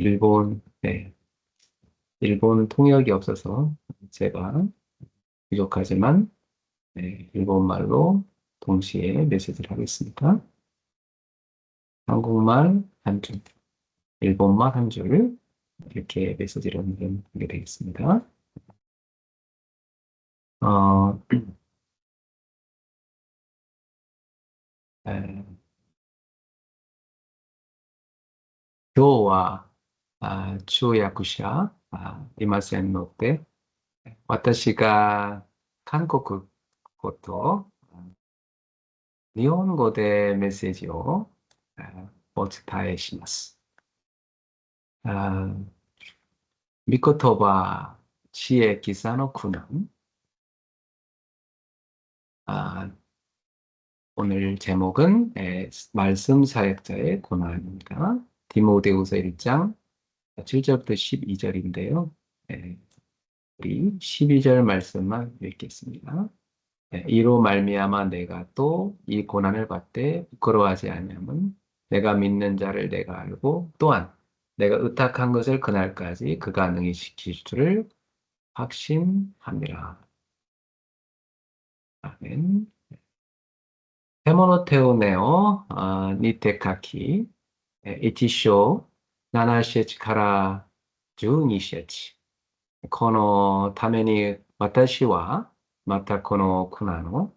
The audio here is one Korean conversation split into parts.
네. 일본 통역이 없어서 제가 부족하지만 일본말로 동시에 메시지를 하겠습니다. 한국말 한 줄, 일본말 한 줄, 이렇게 메시지를 남기게 되겠습니다. 어, 에, 今日は通訳者いませんので、私が韓国語と日本語でメッセージをお伝えします。아, 미코토바 시의 기사노 쿠남. 아, 오늘 제목은 말씀 사역자의 고난입니다. 디모데후서 1장 7절부터 12절인데요. 우리 12절 말씀만 읽겠습니다. 이로 말미암아 내가 또 이 고난을 받되 부끄러워하지 아니함은 내가 믿는 자를 내가 알고 또한 내가 의탁한 것을 그날까지 그가 능히 지킬 줄을 확신함이라. 아멘. 테모노테오네오 니테카키 이치쇼 나나시에치 카라 주니시에치 このために私はまたこの苦難を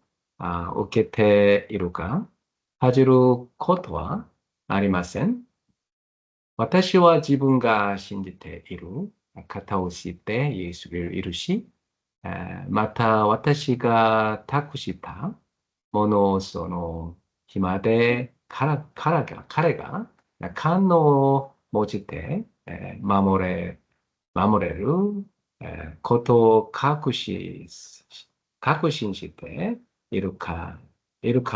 受けているか恥じることはありません。私は自分が信じている方を知ってイエスをいるし、また私が託したものをその暇で彼が勘を持ちて守れることを確信しているか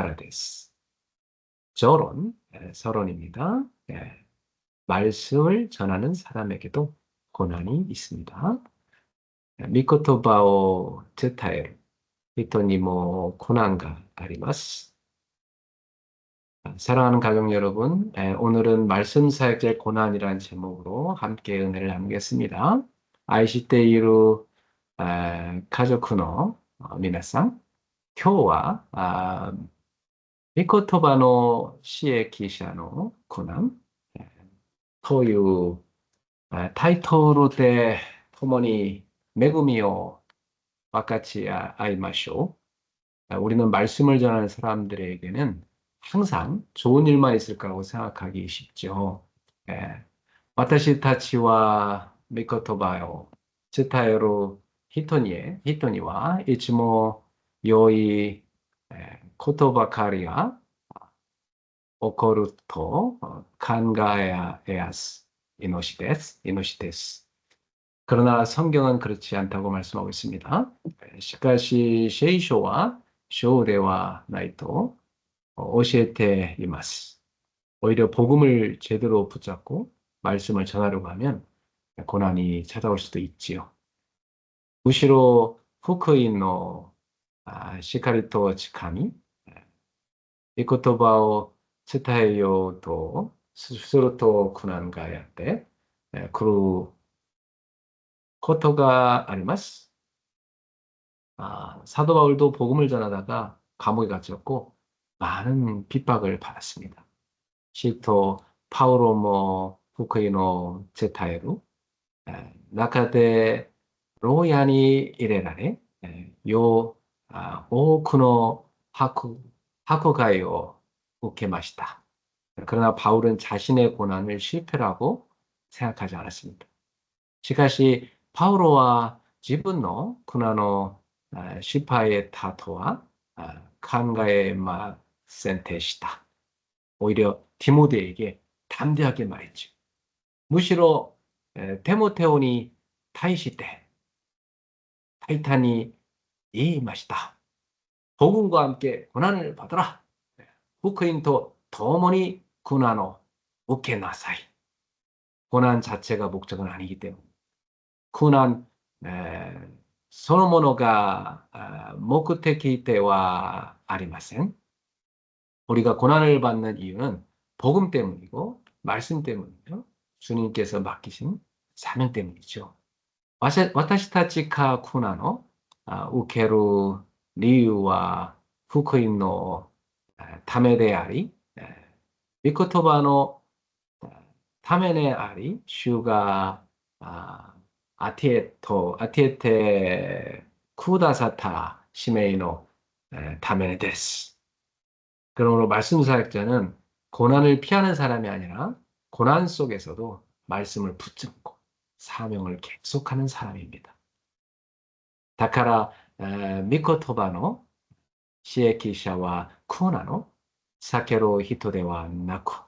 らです。서론입니다. 말씀을 전하는 사람에게도 고난이 있습니다. 미코토바오 즈타에르 히토니모 고난가 아리마스. 사랑하는 가족 여러분, 오늘은 말씀 사역자의 고난이라는 제목으로 함께 은혜를 나누겠습니다. 아이시테이루 가족쿠노 미나상, 今日は 미코토바노 시의 기샤노 고난というタイトルで共に恵みを分かち合いましょう. 우리는 말씀을 전하는 사람들에게는 항상 좋은 일만 있을 거라고 생각하기 쉽죠. 私たちは 미코토바요, 즈타요로 히토니와 이츠모 요이 코토바카리가 起こると考えやす命です. 그러나 성경은 그렇지 않다고 말씀하고 있습니다. しかし聖書はそうではないと教えています. 오히려 복음을 제대로 붙잡고 말씀을 전하려고 하면 고난이 찾아올 수도 있지요. 무시로 후크인의 しっかりとつかみ이言葉を伝えようとすると苦難がやってくることがあります. 사도 바울도 복음을 전하다가 감옥에 갇혔고 많은 핍박을 받았습니다. 시토 파우로모 후크이노 제타에루 나카데 로야니 이레라레 요 오쿠노 하쿠가이오 우케마시다. 그러나 바울은 자신의 고난을 실패라고 생각하지 않았습니다. しかしパウロは自分の苦難の失敗だとは考えませんでした. 오히려 디모데에게 담대하게 말했죠. 무시로 데모테온이 타이시 때 타이탄이 이마시다. 복음과 함께 고난을 받으라. 후크인도 도모니 고난を受けなさい. 고난 자체가 목적은 아니기 때문에 고난 そのものが目的ではありません. 우리가 고난을 받는 이유는 복음 때문이고 말씀 때문이에요. 주님께서 맡기신 사명 때문이죠. 私たちが苦難を受ける理由は福音のためであり、御言葉のためであり、主が与えてくださった使命のためです。 그러므로 말씀 사역자는 고난을 피하는 사람이 아니라 고난 속에서도 말씀을 붙잡고 사명을 계속하는 사람입니다. だから、御言葉の刺激者は苦難を避ける人ではなく、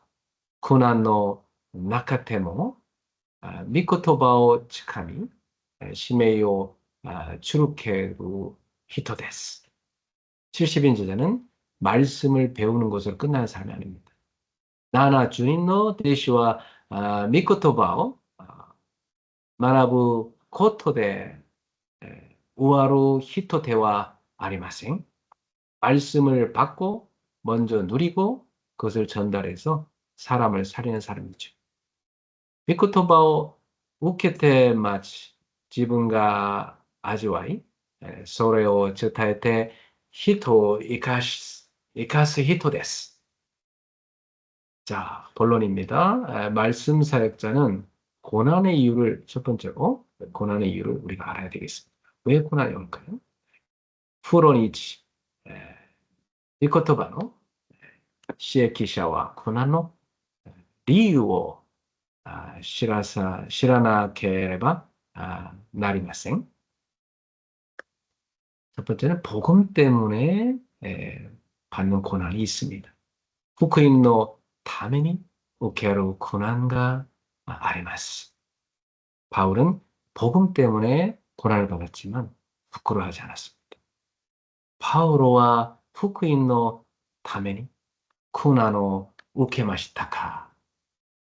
苦難の中でも御言葉をつかみ、使命を続ける人です。 70인 제자는 말씀을 배우는 것으로 끝나는 사람이 아닙니다. 나나 주님의弟子は 御言葉を 学ぶことで 우아루 히토테와 아리마생 말씀을 받고 먼저 누리고 그것을 전달해서 사람을 살리는 사람이죠. 미코토바오 우케테 마치 지분가 아지와이 소레오 저타에테 히토 이카스 히토 데스. 자, 본론입니다. 말씀 사역자는 고난의 이유를 첫 번째로 고난의 이유를 우리가 알아야 되겠습니다. 왜 고난이 올까요? 후로니치 이코토바노 시에키샤와 고난의 이유를知らなければ なりません. 첫 번째는 복음 때문에 받는 고난이 있습니다.福音の ために受ける苦難があります. 바울은 복음 때문에 고난을 받았지만 부끄러워하지 않았습니다. 바울과福音のために苦難を受けましたか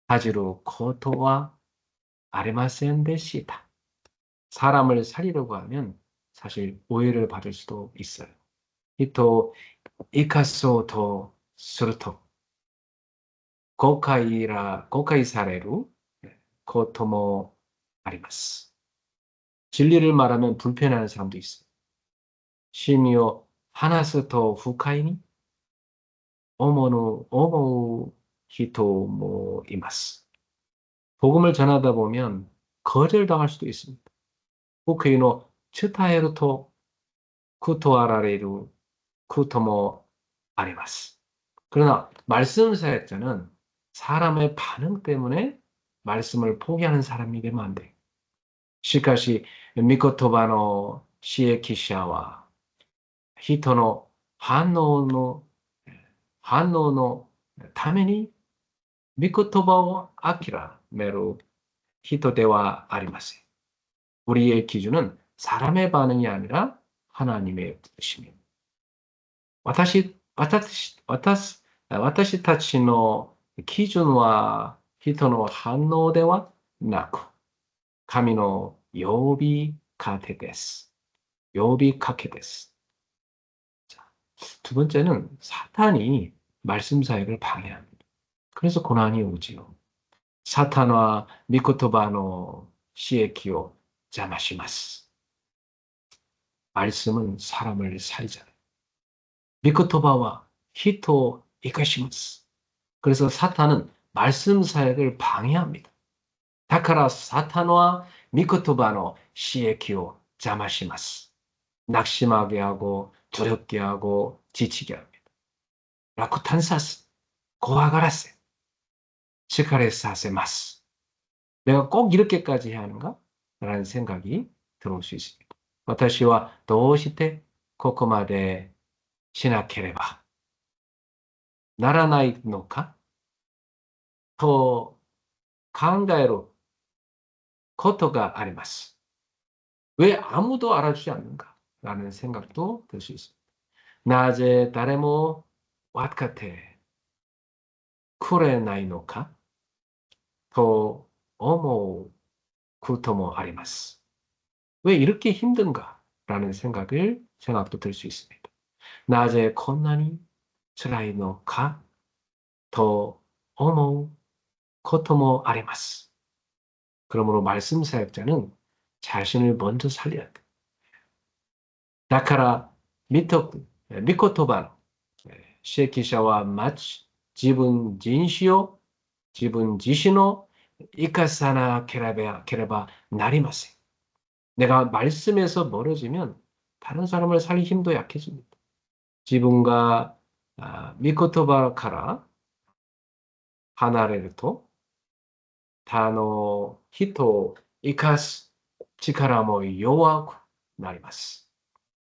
恥じることはありませんでした. 사람을 살리려고 하면 사실 오해를 받을 수도 있어요. 또 이카소도 스루토誤解されることもあります. 진리를 말하면 불편해하는 사람도 있어요. 심지어 하나서 더 후카이니 어머우 히토 뭐 이마스. 복음을 전하다 보면 거절당할 수도 있습니다. 후카이노 츠타에루토 쿠토아라레루 쿠토모 아리마스. 그러나 말씀 사역자는 사람의 반응 때문에 말씀을 포기하는 사람이 되면 안 돼요. しかし、御言葉の刺激者は人の反応のために御言葉を諦める人ではありません. 우리의 기준은 사람의 반응이 아니라 하나님의 부르심입니다. 私たちの基準は人の反応ではなく、神の呼びかけです.呼びかけです. 두 번째는 사탄이 말씀 사역을 방해합니다. 그래서 고난이 오지요. 사탄과 미코토바노 시에키오 자마시마스. 말씀은 사람을 살리잖아요. 미코토바와 히토 이카시마스. 그래서 사탄은 말씀 사역을 방해합니다. 다카라 사탄과 미코토바노 시에키오 자마시마스. 낙심하게 하고 두렵게 하고 지치게 합니다. 라쿠탄사스 고아가라세 치카레사세마스. 내가 꼭 이렇게까지 해야 하는가? 라는 생각이 들어올 수 있습니다. 私はどうしてここまでしなければならないのかと考えることがあります. 왜 아무도 알아주지 않는가? 라는 생각도 들 수 있습니다. 나제 다레모 왓카테 쿠레 나이노카 또 어모 구토모 아리마스. 왜 이렇게 힘든가? 라는 생각도 들 수 있습니다. 나제 콘나니 스라이노카 또 어모 코토모 아리마스. 그러므로 말씀 사역자는 자신을 먼저 살려야 돼. 다카라 미코토바노 시에키샤와 마치 지분 진시오 지분 지시노 이카사나 케레바 나리마세. 내가 말씀에서 멀어지면 다른 사람을 살릴 힘도 약해집니다. 지분과 미코토바 카라 하나레르토 다노 히토 이카스 치카라모 요와쿠 나리마스.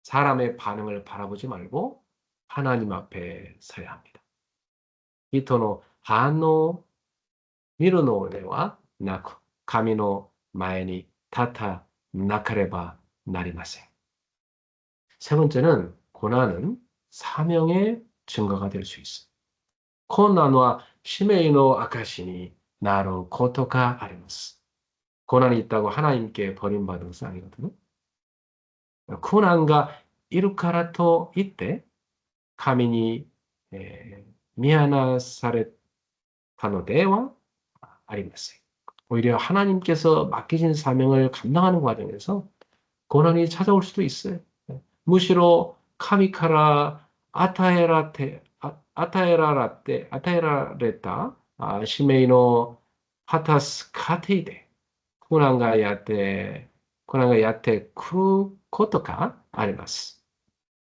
사람의 반응을 바라보지 말고 하나님 앞에 서야 합니다. 히토노 하노 미루노네와 나쿠 가미노 마에니 타타 나카레바 나리마세. 세 번째는 고난은 사명의 증거가 될 수 있어요. 코난과 시메이노 아카시니 나로 고토가 아리마스. 고난이 있다고 하나님께 버림받은 쌍이거든요. 고난과 이루카라토 이때 가미니 미야나사레타노데와 아리마세. 오히려 하나님께서 맡기신 사명을 감당하는 과정에서 고난이 찾아올 수도 있어요. 무시로 카미카라 아타에라레타 시메이노 하타스 카테이데 쿠난가 야테 쿠코토카 아리마스.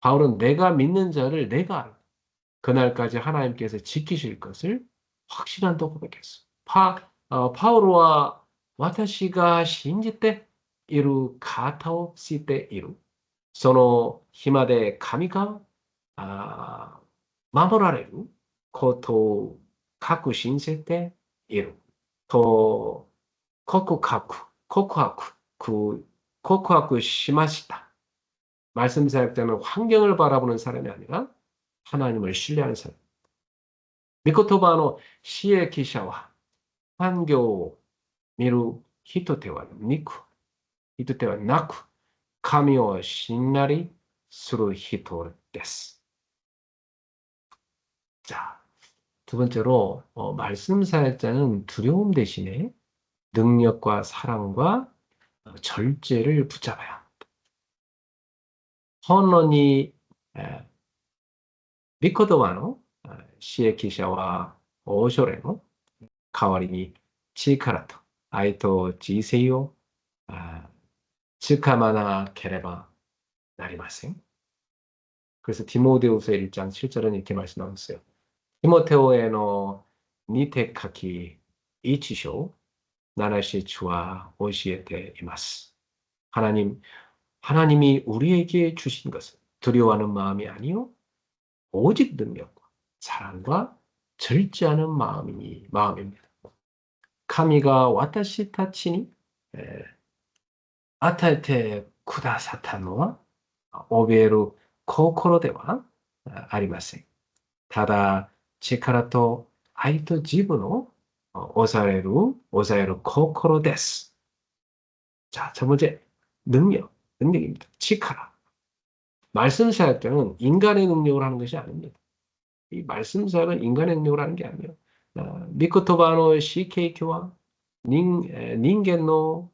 바울은 내가 믿는 자를 내가 알아. 그날까지 하나님께서 지키실 것을 확신한다고 고백했어. 파우로와 와타시가 신지て 이루 가타오 시때 이루 その暇で神が守られることを確信していると告白しました. 말씀 사역자는 환경을 바라보는 사람이 아니라 하나님을 신뢰하는 사람. 미코토바의 시의 기샤와 환경을 미루 히토테와 나쿠 가미오 신나리 스루 히토 데스. 자, 두 번째로 말씀 사역자는 두려움 대신에 능력과 사랑과 절제를 붙잡아야 합니다. 헌런이 미코도와노 시의 기샤와 오쇼레노 가와리니 치카라토 아이토 지세요 츠카마나 케레바 나리마생. 그래서 디모데후서 1장 7절은 이렇게 말씀하셨어요. 티모테오에노 니테카키 이치쇼 나나시 주와 오시에테 이마스. 하나님이 우리에게 주신 것은 두려워하는 마음이 아니요 오직 능력과 사랑과 절제하는 마음입니다. 카미가 와타시 타치니 아타에테 쿠다사타노와 오베루 코코로데와 아리마세. 다다 치카라토 아이토 지브노 오사에루 코코로 데스. 자, 첫 번째 능력입니다. 치카라. 말씀 사역자는 인간의 능력을 하는 것이 아닙니다. 이 말씀 사역은 인간의 능력을 하는 게 아니에요. 미코토바노 시케이키와 닌겐노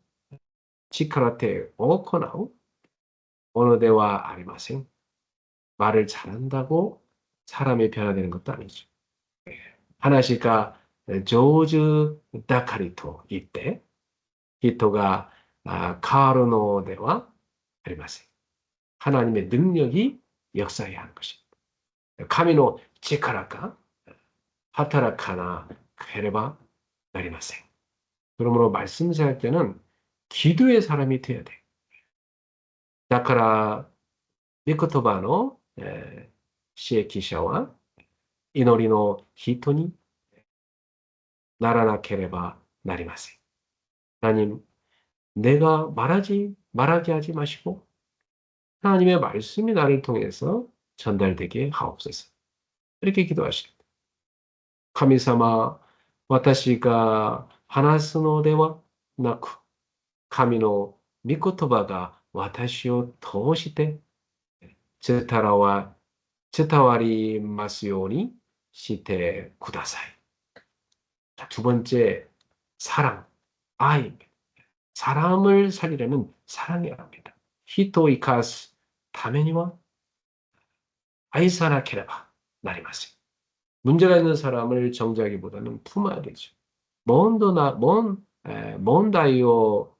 치카라테 오코나우 오노데와 아리마생. 말을 잘한다고 사람이 변화되는 것도 아니죠. 하나시가 조즈 다카리토 이때 히토가 카르노데와 아리마생. 하나님의 능력이 역사해야 하는 것입니다. 카미노 치카라카 하타라카나 케레바 나리마생. 그러므로 말씀 사할 때는 기도의 사람이 되어야 돼. 다카라 미코토바노 시의 기샤와 이노리노 히토니 나라나 케레바 나리마세. 하나님, 내가 말하게 하지 마시고 하나님의 말씀이 나를 통해서 전달되게 하옵소서. 이렇게 기도하십니다. 카미사마 와타시가 하나스노데와 나쿠 카미노 미코토바가 와타시오 도시테 즈타와리 마스요니 시테 구다사이. 두 번째, 사랑, 아이입니다. 사람을 살리려면 사랑해야 합니다. 히토 이카스 타메니와 아이사나 케레바 나리마세. 문제가 있는 사람을 정죄하기보다는 품어야 되죠. 먼도나 먼다이오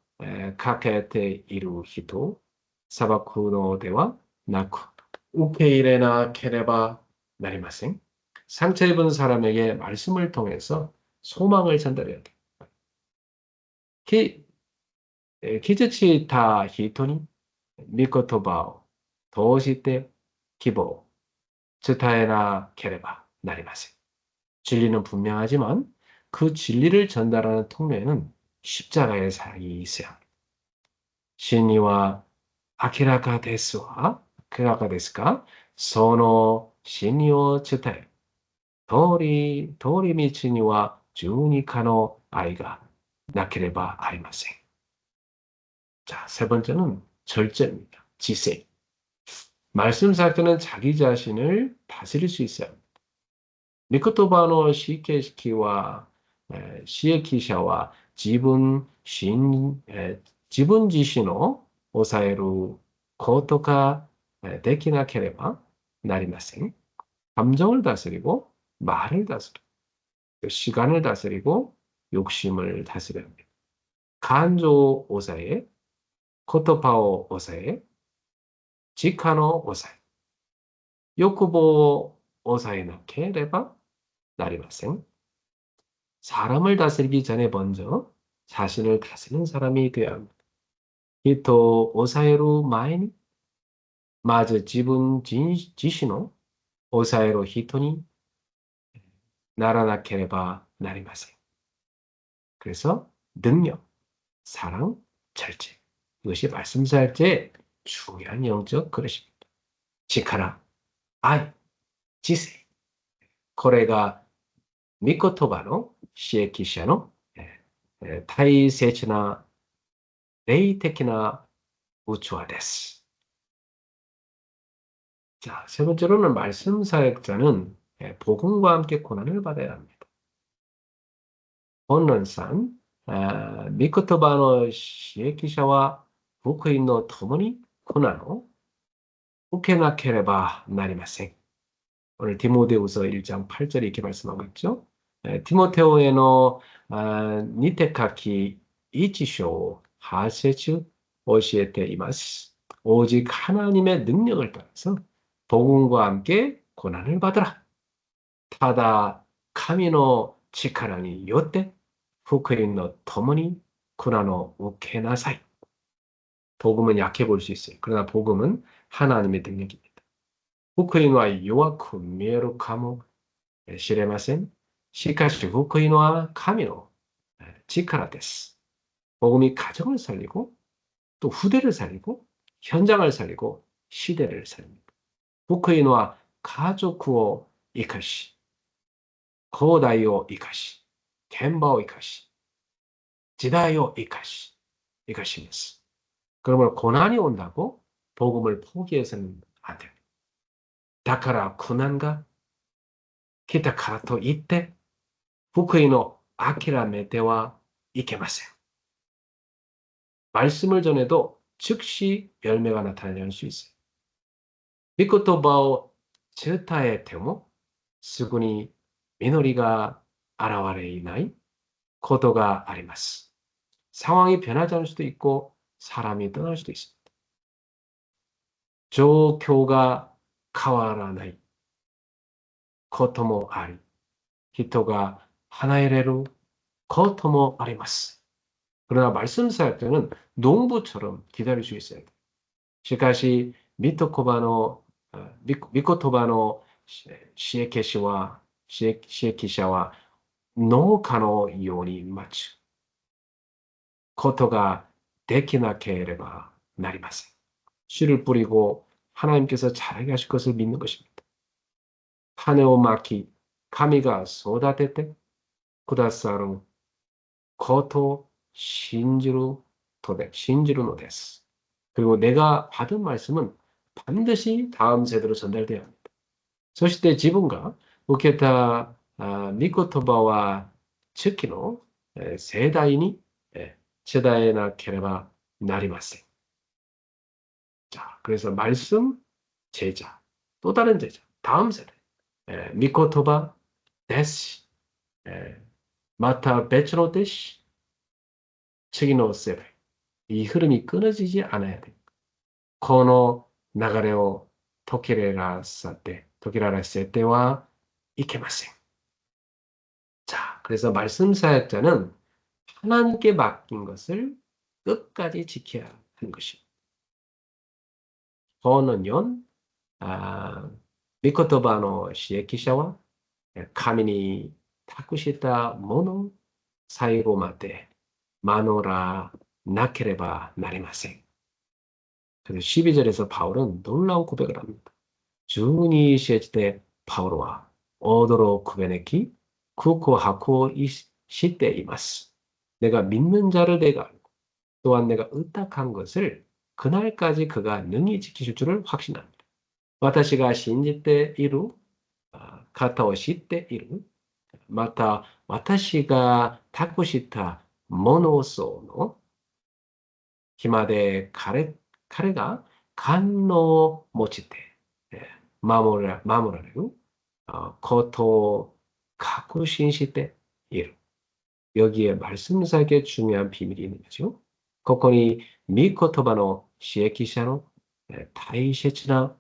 카케테 이루 히토 사바쿠노 데와 나쿠 우케이레나 케레바 나리마생. 상처 입은 사람에게 말씀을 통해서 소망을 전달해야 돼. 키, 키즈치타 히토니 미코토바오 도시테 기보 츠타에나 케레바 나리마세. 진리는 분명하지만 그 진리를 전달하는 통로에는 십자가의 사랑이 있어야 합니다. 신이와 아키라카 데스와 아키라카 데스가 소노 신이오 츠타에 도리 미치니와 주니카노 아이가 나케레바 아이마생. 자, 세 번째는 절제입니다. 지세. 말씀 사역자는 자기 자신을 다스릴 수 있어야 합니다. 미코토바노 시케시키와 시에키샤와 지분 지시노 오사에루 고토가 데키나 케레바 나리마생. 감정을 다스리고 말을 다스리고 시간을 다스리고 욕심을 다스려야 합니다. 간조 오사에 코토파오 오사에 지카노 오사에 요쿠보 오사에 나케 레바 나리마생. 사람을 다스리기 전에 먼저 자신을 다스리는 사람이 되어야 합니다. 히토 오사에루 마에니 마즈 지분 지시노 오사에로 히토니 나라나케레바 나리마생. 그래서 능력, 사랑, 절제. 이것이 말씀사역자의 중요한 영적 그릇입니다. 지카라, 아이, 지세.これが 미코토바노 시에키샤노 타이세치나 레이테키나 우추와です. 자, 세 번째로는 말씀 사역자는 복음과 함께 고난을 받아야 합니다. 본론상 미코토바노 시에키샤와 부크인노 토모니 고난을受けなければなりません. 오늘 디모데후서 1장 8절에 이렇게 말씀하고 있죠. 디모테오에노 니테카키 이치쇼 하세츠 오시에테 이마스. 오직 하나님의 능력을 따라서 복음과 함께 고난을 받으라. 타다 카미노 치카라니 요때 후크인노 토모니 쿠나노 우케나사이. 복음은 약해 보일 수 있어요. 그러나 복음은 하나님의 능력입니다. 후크인와 요아쿠 미에루 카모 시레마센 시카시 후크인와 카미노 치카라데스. 복음이 가정을 살리고 또 후대를 살리고 현장을 살리고 시대를 살립니다. 후크인와 가족쿠오 이카시 고다이오 이카시 겐바오 이카시 지다이오 이카시 이카시미스. 그러면 고난이 온다고 복음을 포기해서는 안 됩니다. 다카라 쿠난가 키타카라토 이때 후크이노 아키라메테와 이케마세요. 말씀을 전해도 즉시 열매가 나타날 수 있어요. 미코토바오 츠타에 테모 스구니 미노리가 아라와레 이나이 코도가 아리마스. 상황이 변하지 않을 수도 있고 사람이 떠날 수도 있습니다. 조교가 카와라나이 코토모 아리 히토가 하나이레루 코토모 아리마스. 그러나 말씀 사역자는 농부처럼 기다릴 수 있어야 돼요. 시카시 미코토바노 시에키샤와 노카노 요니 마츠 코토가 데키나케레바 나리마세. 씨를 뿌리고 하나님께서 자라게 하실 것을 믿는 것입니다. 타네오마키 카미가 소다테테 쿠다사루 코토 신지루 노데스. 그리고 내가 받은 말씀은 반드시 다음 세대로 전달돼야 합니다. そして自分が受けた御言葉は次の世代に世代なければなりません. 자, 그래서 말씀 제자, 또 다른 제자, 다음 세대, 미코토바 데시, 마타 베츠노 데시, 츠기노 세대. 이 흐름이 끊어지지 않아야 돼요. この流れを解けらせてはいけません. 자, 그래서 말씀 사역자는 하나님께 맡긴 것을 끝까지 지켜야 하는 것입니다. 저는요, 御言葉の刺激者は神に託したものを最後まで守らなければなりません. 그래서 12절에서 바울은 놀라운 고백을 합니다. 12節で 바울은 오도로 구변했기 구고하고 시때 이마스. 내가 믿는 자를 내가 알고 또한 내가 의탁한 것을 그날까지 그가 능히 지키실 줄을 확신합니다. 私が信じている方を知っている。また私が託したものの日まで彼が勘を持ちて守られることを確信している. 여기에 말씀사역의 중요한 비밀이 있는 거죠. ここに御言葉の刺激者の大切な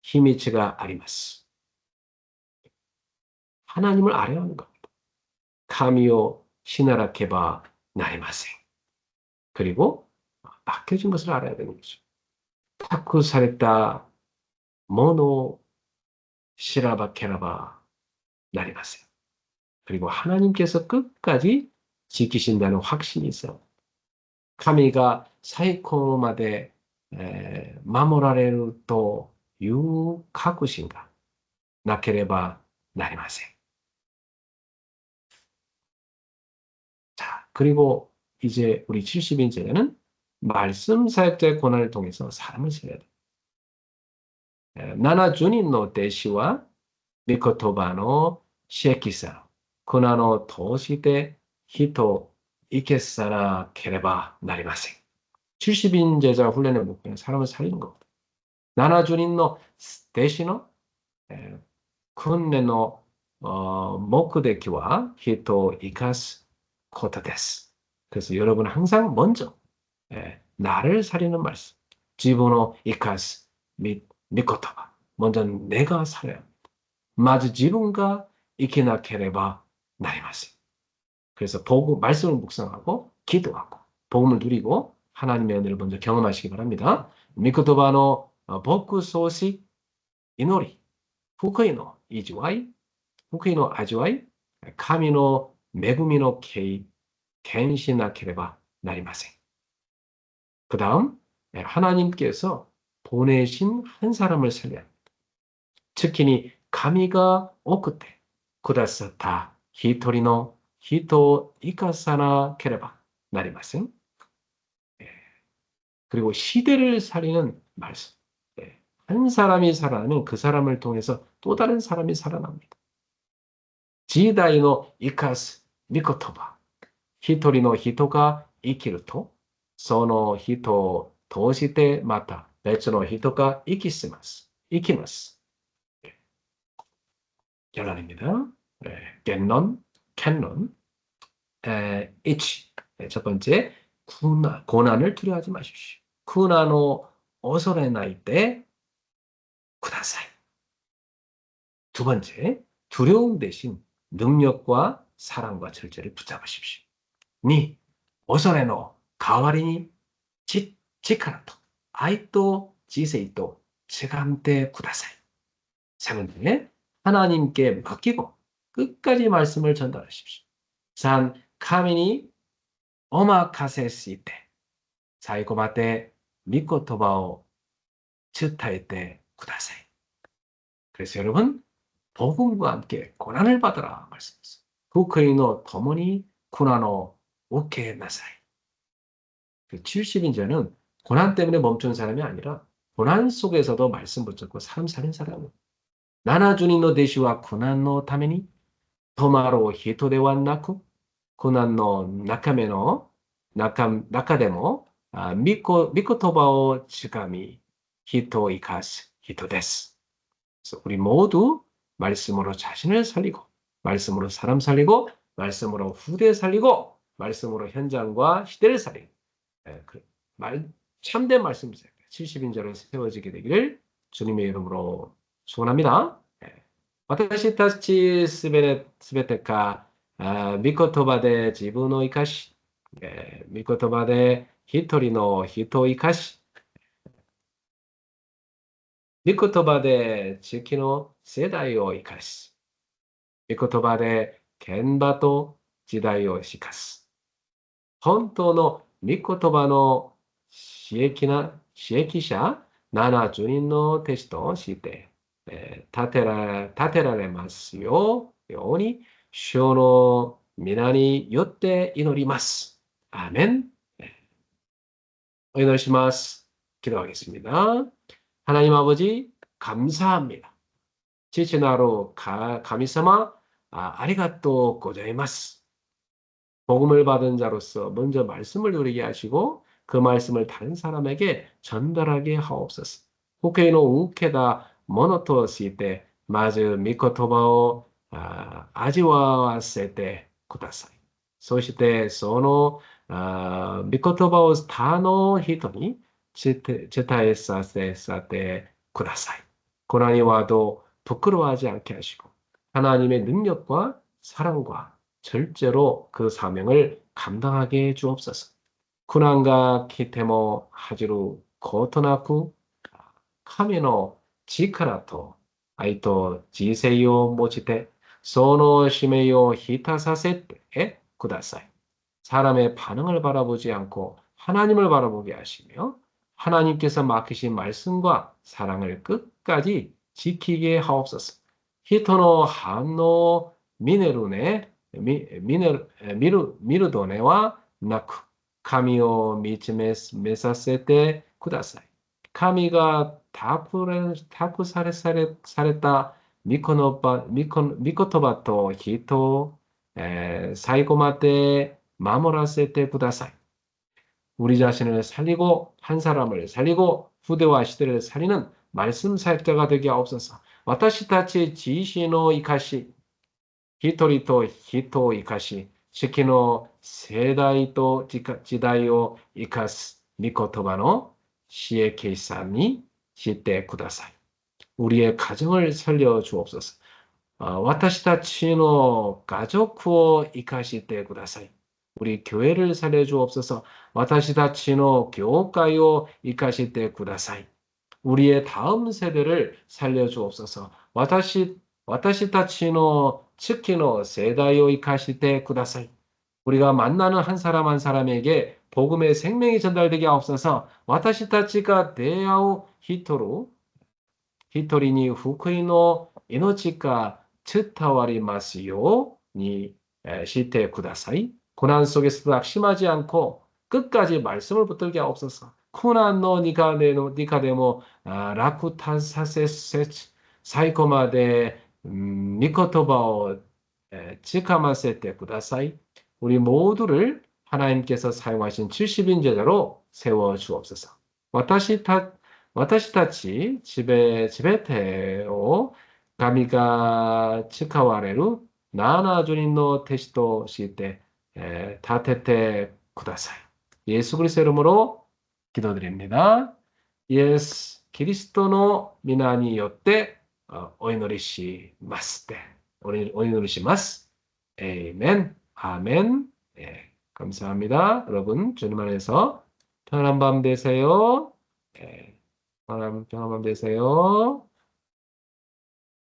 秘密があります. 하나님을 알아야 하는 겁니다. 神を信らけばなりません. 그리고 맡겨진 것을 알아야 되는 거죠. 託されたものを知らばければなりません. 그리고 하나님께서 끝까지 지키신다는 확신이 있어요. 神が最後まで守られるという確信がなければなりません. 자, 그리고 이제 우리 70인제는 말씀 사역자의 고난을 통해서 사람을 살려야 돼요. 70人の弟子は御言葉の刺激者、苦難を通して人を生けさなければなりません. 70인 제자 훈련의 목표는 사람을 살리는 겁니다. 70人の弟子の訓練の目的は人を生かすことです. 그래서 여러분 항상 먼저 나를 살리는 말씀, 自分を生かす御言葉, 먼저 내가 살아야 합니다. まず自分が生きなければなりません. 그래서 말씀을 묵상하고 기도하고 복음을 누리고 하나님의 은혜를 먼저 경험하시기 바랍니다. 御言葉の牧草し祈り、福音の味わい、神の恵みの献しなければなりません. 그 다음 하나님께서 보내신 한 사람을 살려야 합니다. 특히神が送ってくださった一人の人を生かさなければなりません. 그리고 시대를 살리는 말씀. 한 사람이 살아나면 그 사람을 통해서 또 다른 사람이 살아납니다. 時代の生かす御言葉。一人の人が生きると、その人を通してまた別の人が生きます. 결론입니다. 겟론, 캔론, 1. 첫 번째, 고난을 두려워하지 마십시오. 苦難を恐れないでください. 두 번째, 두려움 대신 능력과 사랑과 절제를 붙잡으십시오. 2. 恐れの代わりに力と愛と知性と체감대ください. 세 번째, 하나님께 맡기고 끝까지 말씀을 전달하십시오. 3. 神にお任せして最後まで御言葉を伝えてください. 그래서 여러분, 복음과 함께 고난을 받으라 말씀했어요. 후크리노 더머니 고난을 오케 나사이. 70인자는 고난 때문에 멈춘 사람이 아니라 고난 속에서도 말씀 붙잡고 사람 살린 사람은 70人の弟子は苦難のために止まろう人ではなく苦難の中身の中でも、御言葉をつかみ、人を生かす人です。그래서 우리 모두 말씀으로 자신을 살리고, 말씀으로 사람 살리고, 말씀으로 후대 살리고, 말씀으로 현장과 시대를 살리고, 예, 참된 말씀 70인자로 세워지게 되기를 주님의 이름으로 축원합니다. 예. 私たちすべてが御言葉で自分を生かし、御言葉で一人の人を生かし、御言葉で地域の世代を生かし、御言葉で現場と時代を生かす。本当の御言葉の刺激者70人の弟子として、立てられますように、主の皆によって祈ります。아멘. 기도하겠습니다. 기도하겠습니다. 하나님 아버지 감사합니다. 지치나로 감사마 아리가또 고자이마스. 복음을 받은 자로서 먼저 말씀을 누리게 하시고 그 말씀을 다른 사람에게 전달하게 하옵소서. 후케이노 우케다 모노토시 때 마즈 미코토바오 아지와세 때 쿠다사이. そしてその御言葉を他の人に伝えさせください. 고난이와도 부끄러워하지 않게 하시고 하나님의 능력과 사랑과 절제로 그 사명을 감당하게 주옵소서. 고난과 기테모 하지루 고토나쿠 카미노 지카라토 아이토 지세요 모치테 소노 시메요 히타사세테 쿠다사이. 사람의 반응을 바라보지 않고 하나님을 바라보게 하시며 하나님께서 맡기신 말씀과 사랑을 끝까지 지키게 하옵소서. 히토노 한노 미네루네 미르도네와 나쿠 카미오 미츠메사세테 쿠다사이. 카미가 다쿠 사레다 미코토바토 히토 사이고마테 마모라세테 쿠다사이. 우리 자신을 살리고 한 사람을 살리고 후대와 시대를 살리는 말씀 사역자가 되게 하옵소서. 와타시타치 지시노 이카시 히토리토 히토 이카시 시키노 세다이토 지다이오 이카스 미코토바노 시에케이사니 시테 쿠다사이. 우리의 가정을 살려 주옵소서. 와타시타치노 가족쿠오 이카시테 쿠다사이. 우리 교회를 살려 주옵소서. 와타시다치노 교회を 이카시테 쿠다사이. 우리의 다음 세대를 살려 주옵소서. 와타시다치노 츠키노 세다이を 이카시테 쿠다사이. 우리가 만나는 한 사람 한 사람에게 복음의 생명이 전달되게 하옵소서. 와타시다치가 대아우 히토리니 후쿠이노 이노치가 츠타와리마스요 니 시테 쿠다사이. 고난 속에서도 낙심하지 않고 끝까지 말씀을 붙들게 하옵소서. 코난노 니카데모 라쿠타사세세 사이코마데 미코토바오 치카마세테 쿠다사이. 우리 모두를 하나님께서 사용하신 70인 제자로 세워 주옵소서. 와타시타치 지베테오 가미가 치카와레루 나나주닌노 테시토 시테 다테테 쿠다사이. 예수 그리스도 이름으로 기도드립니다. 예수 그리스도의 미나니 요때 오이노리시마스테. 오이노리시마스. 아멘. 아멘. 예, 감사합니다. 여러분 주님 안에서 편안한 밤 되세요. 편안한 밤 되세요.